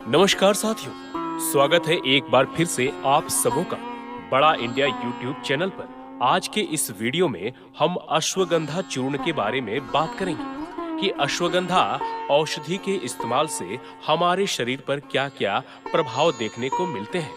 नमस्कार साथियों, स्वागत है एक बार फिर से आप सबों का बड़ा इंडिया यूट्यूब चैनल पर। आज के इस वीडियो में हम अश्वगंधा चूर्ण के बारे में बात करेंगे कि अश्वगंधा औषधि के इस्तेमाल से हमारे शरीर पर क्या-क्या प्रभाव देखने को मिलते हैं।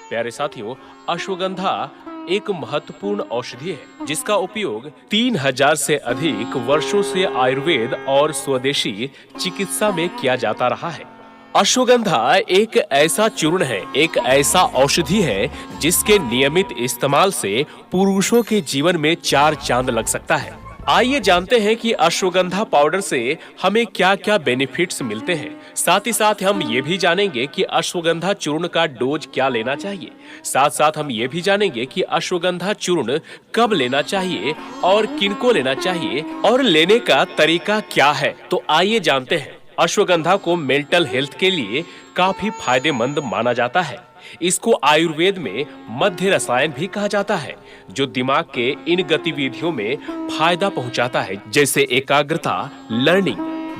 प्यारे साथियों, अश्वगंधा एक महत्वपूर्ण औषधि है जिसका उपयोग 3000 से अधिक वर्षों से आयुर्वेद और स्वदेशी चिकित्सा में किया जाता रहा है। अश्वगंधा एक ऐसा चूर्ण है, एक ऐसा औषधि है जिसके नियमित इस्तेमाल से पुरुषों के जीवन में चार चांद लग सकता है। आइए जानते हैं कि अश्वगंधा पाउडर से हमें क्या-क्या बेनिफिट्स मिलते हैं। साथ ही साथ हम ये भी जानेंगे कि अश्वगंधा चूर्ण का डोज क्या लेना चाहिए। साथ साथ हम ये भी जानेंगे कि अश्वगंधा चूर्ण कब लेना चाहिए और किनको लेना चाहिए और लेने का तरीका क्या है। तो आइए जानते हैं। अश्वगंधा को मेंटल हेल्थ के लिए काफी फायदेमंद माना जाता है। इसको आयुर्वेद में मध्य रसायन भी कहा जाता है, जो दिमाग के इन गतिविधियों में फायदा पहुंचाता है, जैसे एकाग्रता, learning,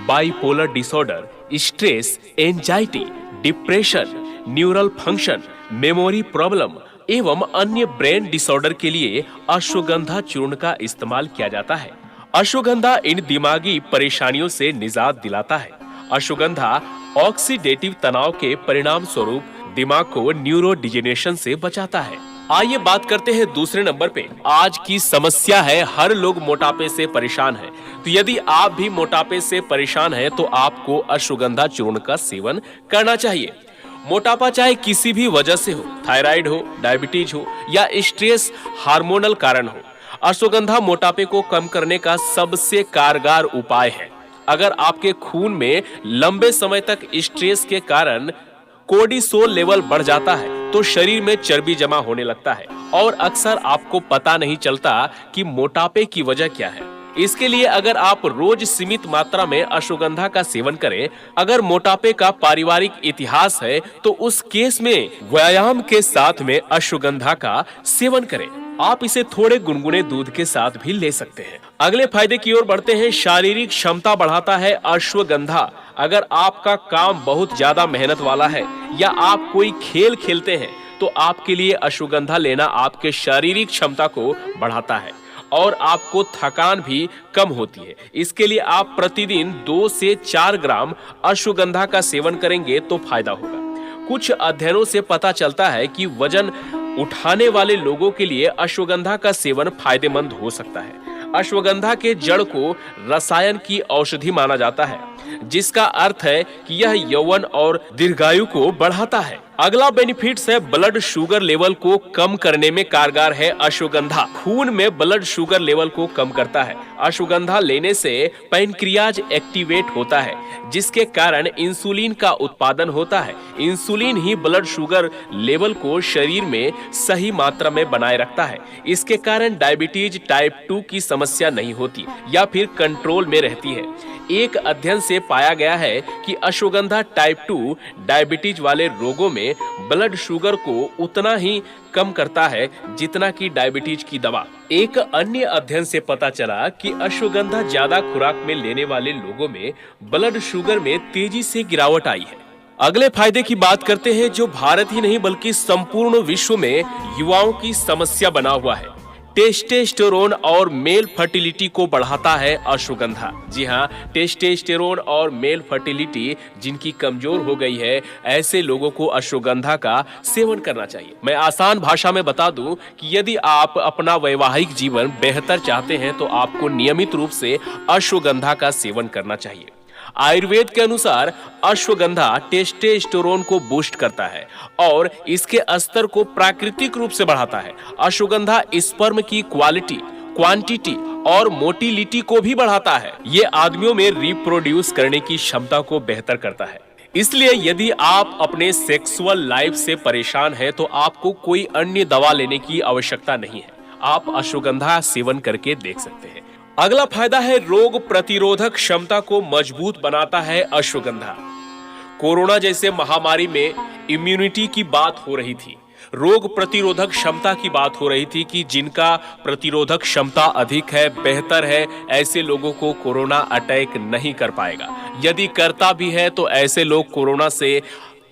bipolar disorder, stress, anxiety, depression, neural function, memory problem एवं अन्य ब्रेन डिसऑर्डर के लिए अश्वगंधा चूर्ण का इस्तेमाल किया जाता है। अश्वगंधा इन दिमागी परेशानियों से निजात दिलाता है। अश्वगंधा ऑक्सीडेटिव तनाव के परिणाम स्वरूप दिमाग को न्यूरोडिजेनेशन से बचाता है। आइए बात करते हैं दूसरे नंबर पे। आज की समस्या है, हर लोग मोटापे से परेशान है। तो यदि आप भी मोटापे से परेशान हैं, तो आपको अश्वगंधा चूर्ण का सेवन करना चाहिए। मोटापा चाहे किसी भी वजह से हो, थायराइड हो, डायबिटीज हो या स्ट्रेस हार्मोनल कारण हो, अश्वगंधा मोटापे को कम करने का सबसे कारगर उपाय है। अगर आपके खून में लंबे समय तक स्ट्रेस के कारण कोर्टिसोल लेवल बढ़ जाता है, तो शरीर में चर्बी जमा होने लगता है और अक्सर आपको पता नहीं चलता कि मोटापे की वजह क्या है। इसके लिए अगर आप रोज सीमित मात्रा में अश्वगंधा का सेवन करें, अगर मोटापे का पारिवारिक इतिहास है, तो उस केस में व्यायाम के साथ में अश्वगंधा का सेवन करें। आप इसे थोड़े गुनगुने दूध के साथ भी ले सकते हैं। अगले फायदे की ओर बढ़ते हैं। शारीरिक क्षमता बढ़ाता है अश्वगंधा। अगर आपका काम बहुत ज्यादा मेहनत वाला है या आप कोई खेल खेलते हैं, तो आपके लिए अश्वगंधा लेना आपके शारीरिक क्षमता को बढ़ाता है और आपको थकान भी कम होती है। इसके लिए आप प्रतिदिन 2 से 4 ग्राम अश्वगंधा का सेवन करेंगे तो फायदा होगा। कुछ अध्ययनों से पता चलता है कि वजन उठाने वाले लोगों के लिए अश्वगंधा का सेवन फायदेमंद हो सकता है। अश्वगंधा के जड़ को रसायन की औषधि माना जाता है, जिसका अर्थ है कि यह यौवन और दीर्घायु को बढ़ाता है। अगला बेनिफिट्स है, ब्लड शुगर लेवल को कम करने में कारगर है अश्वगंधा। खून में ब्लड शुगर लेवल को कम करता है। अश्वगंधा लेने से पैनक्रियाज एक्टिवेट होता है, जिसके कारण इंसुलिन का उत्पादन होता है। इंसुलिन ही ब्लड शुगर लेवल को शरीर में सही मात्रा में बनाए रखता है। इसके कारण डायबिटीज टाइप 2 की समस्या नहीं होती या फिर कंट्रोल में रहती है। एक अध्ययन से पाया गया है कि अश्वगंधा टाइप 2 डायबिटीज वाले रोगों में ब्लड शुगर को उतना ही कम करता है जितना कि डायबिटीज की दवा। एक अन्य अध्ययन से पता चला कि अश्वगंधा ज्यादा खुराक में लेने वाले लोगों में ब्लड शुगर में तेजी से गिरावट आई है। अगले फायदे की बात करते हैं, जो भारत ही नहीं बल्कि संपूर्ण विश्व में युवाओं की समस्या बना हुआ है। टेस्टोस्टेरोन और मेल फर्टिलिटी को बढ़ाता है अश्वगंधा। जी हाँ, टेस्टोस्टेरोन और मेल फर्टिलिटी जिनकी कमजोर हो गई है, ऐसे लोगों को अश्वगंधा का सेवन करना चाहिए। मैं आसान भाषा में बता दूं कि यदि आप अपना वैवाहिक जीवन बेहतर चाहते हैं, तो आपको नियमित रूप से अश्वगंधा का सेवन करना चाहिए। आयुर्वेद के अनुसार अश्वगंधा टेस्टोस्टेरोन को बूस्ट करता है और इसके स्तर को प्राकृतिक रूप से बढ़ाता है। अश्वगंधा स्पर्म की क्वालिटी, क्वांटिटी और मोटिलिटी को भी बढ़ाता है। ये आदमियों में रिप्रोड्यूस करने की क्षमता को बेहतर करता है। इसलिए यदि आप अपने सेक्सुअल लाइफ से परेशान हैं, तो आपको कोई अन्य दवा लेने की आवश्यकता नहीं है। आप अश्वगंधा सेवन करके देख सकते हैं। अगला फायदा है, रोग प्रतिरोधक क्षमता को मजबूत बनाता है अश्वगंधा। कोरोना जैसे महामारी में इम्यूनिटी की बात हो रही थी, रोग प्रतिरोधक क्षमता की बात हो रही थी कि जिनका प्रतिरोधक क्षमता अधिक है, बेहतर है, ऐसे लोगों को कोरोना अटैक नहीं कर पाएगा। यदि करता भी है तो ऐसे लोग कोरोना से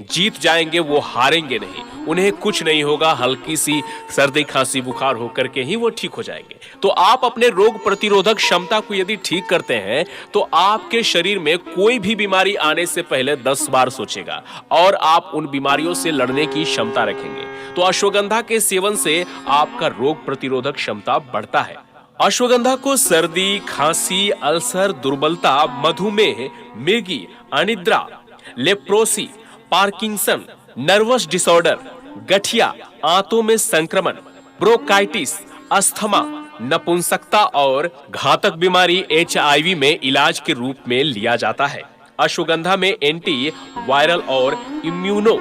जीत जाएंगे, वो हारेंगे नहीं। उन्हें कुछ नहीं होगा, हल्की सी सर्दी खांसी बुखार होकर के ही वो ठीक हो जाएंगे। तो आप अपने रोग प्रतिरोधक क्षमता को यदि ठीक करते हैं तो आपके शरीर में कोई भी बीमारी आने से पहले 10 बार सोचेगा और आप उन बीमारियों से लड़ने की क्षमता रखेंगे। तो अश्वगंधा के सेवन से आपका रोग प्रतिरोधक क्षमता बढ़ता है। अश्वगंधा को सर्दी, खांसी, अल्सर, दुर्बलता, मधुमेह, मिर्गी, अनिद्रा, लेप्रोसी, पार्किंसन, नर्वस डिसऑर्डर, गठिया, आंतों में संक्रमण, ब्रोंकाइटिस, अस्थमा, नपुंसकता और घातक बीमारी HIV में इलाज के रूप में लिया जाता है। अश्वगंधा में एंटी वायरल और इम्यूनो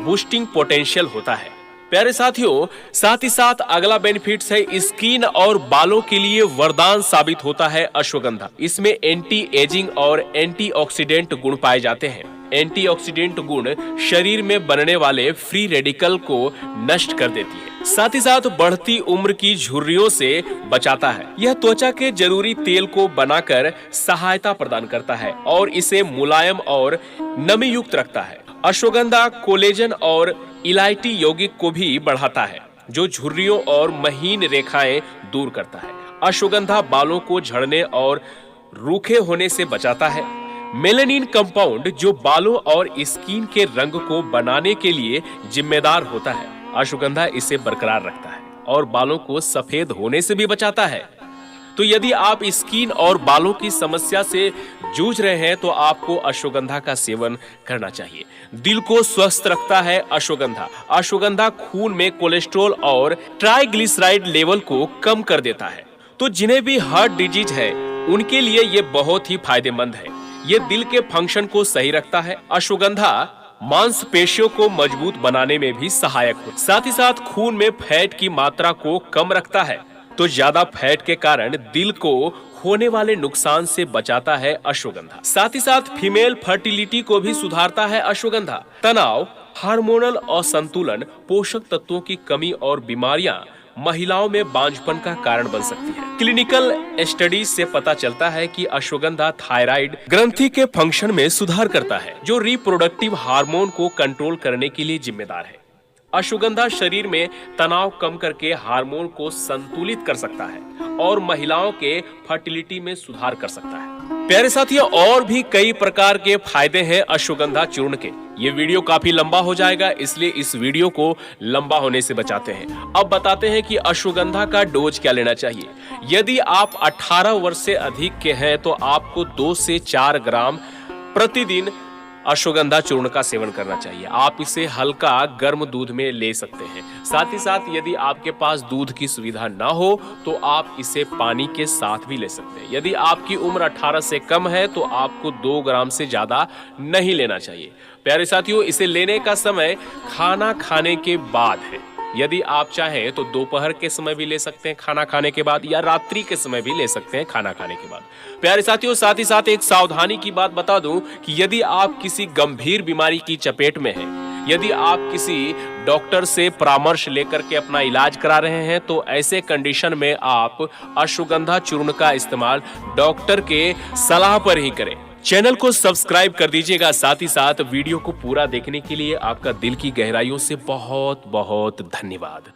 बूस्टिंग पोटेंशियल होता है। प्यारे साथियों, साथ ही साथ अगला बेनिफिट्स है स्किन और बालों के लिए वरदान साबित होता है अश्वगंधा। इसमें एंटी एजिंग और एंटीऑक्सीडेंट गुण पाए जाते हैं। एंटीऑक्सीडेंट गुण शरीर में बनने वाले फ्री रेडिकल को नष्ट कर देती है। साथ ही साथ बढ़ती उम्र की झुर्रियों से बचाता है। यह त्वचा के जरूरी तेल को बनाकर सहायता प्रदान करता है और इसे मुलायम और नमी युक्त रखता है। अश्वगंधा कोलेजन और इलायटी यौगिक को भी बढ़ाता है, जो झुर्रियों और महीन रेखाएं दूर करता है। अश्वगंधा बालों को झड़ने और रूखे होने से बचाता है। मेलानिन कंपाउंड, जो बालों और स्किन के रंग को बनाने के लिए जिम्मेदार होता है, अश्वगंधा इसे बरकरार रखता है और बालों को सफेद होने से भी बचाता है। तो यदि आप स्किन और बालों की समस्या से जूझ रहे हैं तो आपको अश्वगंधा का सेवन करना चाहिए। दिल को स्वस्थ रखता है अश्वगंधा। अश्वगंधा खून में कोलेस्ट्रॉल और ट्राइग्लिसराइड लेवल को कम कर देता है। तो जिन्हें भी हार्ट डिजीज है उनके लिए ये बहुत ही फायदेमंद है। ये दिल के फंक्शन को सही रखता है। अश्वगंधा मांसपेशियों को मजबूत बनाने में भी सहायक हो। साथ ही साथ खून में फैट की मात्रा को कम रखता है। तो ज्यादा फैट के कारण दिल को होने वाले नुकसान से बचाता है अश्वगंधा। साथ ही साथ फीमेल फर्टिलिटी को भी सुधारता है अश्वगंधा। तनाव, हार्मोनल असंतुलन, पोषक तत्वों की कमी और बीमारियां महिलाओं में बांझपन का कारण बन सकती है। क्लिनिकल स्टडीज से पता चलता है कि अश्वगंधा थायराइड ग्रंथि के फंक्शन में सुधार करता है, जो रिप्रोडक्टिव हार्मोन को कंट्रोल करने के लिए जिम्मेदार है। अश्वगंधा शरीर में तनाव कम करके हार्मोन को संतुलित कर सकता है और महिलाओं के फर्टिलिटी में सुधार कर सकता है। प्यारे साथियों, और भी कई प्रकार के फायदे हैं अश्वगंधा चूर्ण के। ये वीडियो काफी लंबा हो जाएगा, इसलिए इस वीडियो को लंबा होने से बचाते हैं। अब बताते हैं कि अश्वगंधा का डोज क्या लेना चाहिए। यदि आप 18 वर्ष से अधिक के हैं तो आपको 2 से 4 ग्राम प्रतिदिन अश्वगंधा चूर्ण का सेवन करना चाहिए। आप इसे हल्का गर्म दूध में ले सकते हैं। साथ ही साथ यदि आपके पास दूध की सुविधा ना हो तो आप इसे पानी के साथ भी ले सकते हैं। यदि आपकी उम्र 18 से कम है तो आपको 2 ग्राम से ज्यादा नहीं लेना चाहिए। प्यारे साथियों, इसे लेने का समय खाना खाने के बाद है। यदि आप चाहें तो दोपहर के समय भी ले सकते हैं खाना खाने के बाद, या रात्रि के समय भी ले सकते हैं खाना खाने के बाद। प्यारे साथियों, साथ ही साथ एक सावधानी की बात बता दूं कि यदि आप किसी गंभीर बीमारी की चपेट में हैं, यदि आप किसी डॉक्टर से परामर्श लेकर के अपना इलाज करा रहे हैं तो ऐसे कंडीशन में आप अश्वगंधा चूर्ण का इस्तेमाल डॉक्टर के सलाह पर ही करें। चैनल को सब्सक्राइब कर दीजिएगा। साथ ही साथ वीडियो को पूरा देखने के लिए आपका दिल की गहराइयों से बहुत बहुत धन्यवाद।